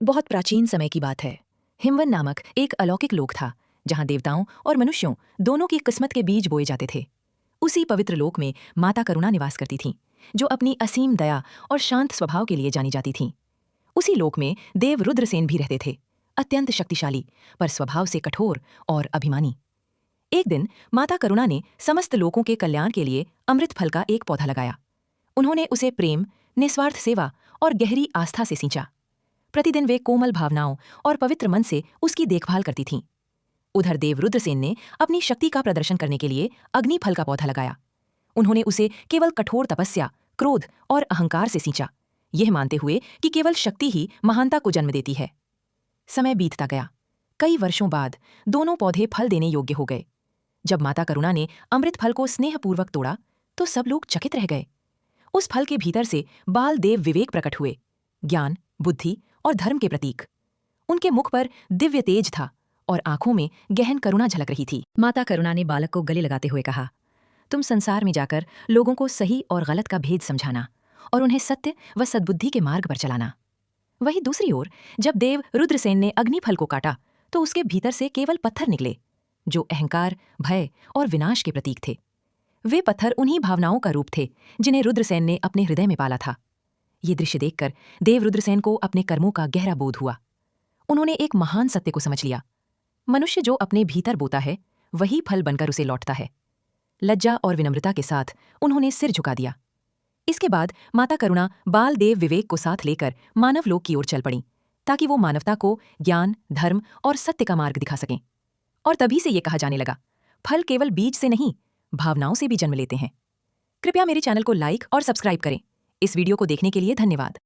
बहुत प्राचीन समय की बात है। हिमवन नामक एक अलौकिक लोक था, जहां देवताओं और मनुष्यों दोनों की किस्मत के बीज बोए जाते थे। उसी पवित्र लोक में माता करुणा निवास करती थीं, जो अपनी असीम दया और शांत स्वभाव के लिए जानी जाती थीं। उसी लोक में देव रुद्रसेन भी रहते थे, अत्यंत शक्तिशाली पर स्वभाव से कठोर और अभिमानी। एक दिन माता करुणा ने समस्त लोगों के कल्याण के लिए अमृत फल का एक पौधा लगाया। उन्होंने उसे प्रेम, निस्वार्थ सेवा और गहरी आस्था से सींचा। प्रतिदिन वे कोमल भावनाओं और पवित्र मन से उसकी देखभाल करती थीं। उधर देव रुद्रसेन ने अपनी शक्ति का प्रदर्शन करने के लिए अग्नि फल का पौधा लगाया। उन्होंने उसे केवल कठोर तपस्या, क्रोध और अहंकार से सींचा, यह मानते हुए कि केवल शक्ति ही महानता को जन्म देती है। समय बीतता गया। कई वर्षों बाद दोनों पौधे फल देने योग्य हो गए। जब माता करुणा ने अमृत फल को स्नेहपूर्वक तोड़ा तो सब लोग चकित रह गए। उस फल के भीतर से बाल देव विवेक प्रकट हुए, ज्ञान, बुद्धि और धर्म के प्रतीक। उनके मुख पर दिव्य तेज था और आंखों में गहन करुणा झलक रही थी। माता करुणा ने बालक को गले लगाते हुए कहा, तुम संसार में जाकर लोगों को सही और गलत का भेद समझाना और उन्हें सत्य व सद्बुद्धि के मार्ग पर चलाना। वहीं दूसरी ओर जब देव रुद्रसेन ने अग्निफल को काटा तो उसके भीतर से केवल पत्थर निकले, जो अहंकार, भय और विनाश के प्रतीक थे। वे पत्थर उन्हीं भावनाओं का रूप थे जिन्हें रुद्रसेन ने अपने हृदय में पाला था। ये दृश्य देखकर देव रुद्रसेन को अपने कर्मों का गहरा बोध हुआ। उन्होंने एक महान सत्य को समझ लिया, मनुष्य जो अपने भीतर बोता है वही फल बनकर उसे लौटता है। लज्जा और विनम्रता के साथ उन्होंने सिर झुका दिया। इसके बाद माता करुणा बाल देव विवेक को साथ लेकर मानव लोक की ओर चल पड़ी, ताकि वो मानवता को ज्ञान, धर्म और सत्य का मार्ग दिखा सकें। और तभी से ये कहा जाने लगा, फल केवल बीज से नहीं, भावनाओं से भी जन्म लेते हैं। कृपया मेरे चैनल को लाइक और सब्सक्राइब करें। इस वीडियो को देखने के लिए धन्यवाद।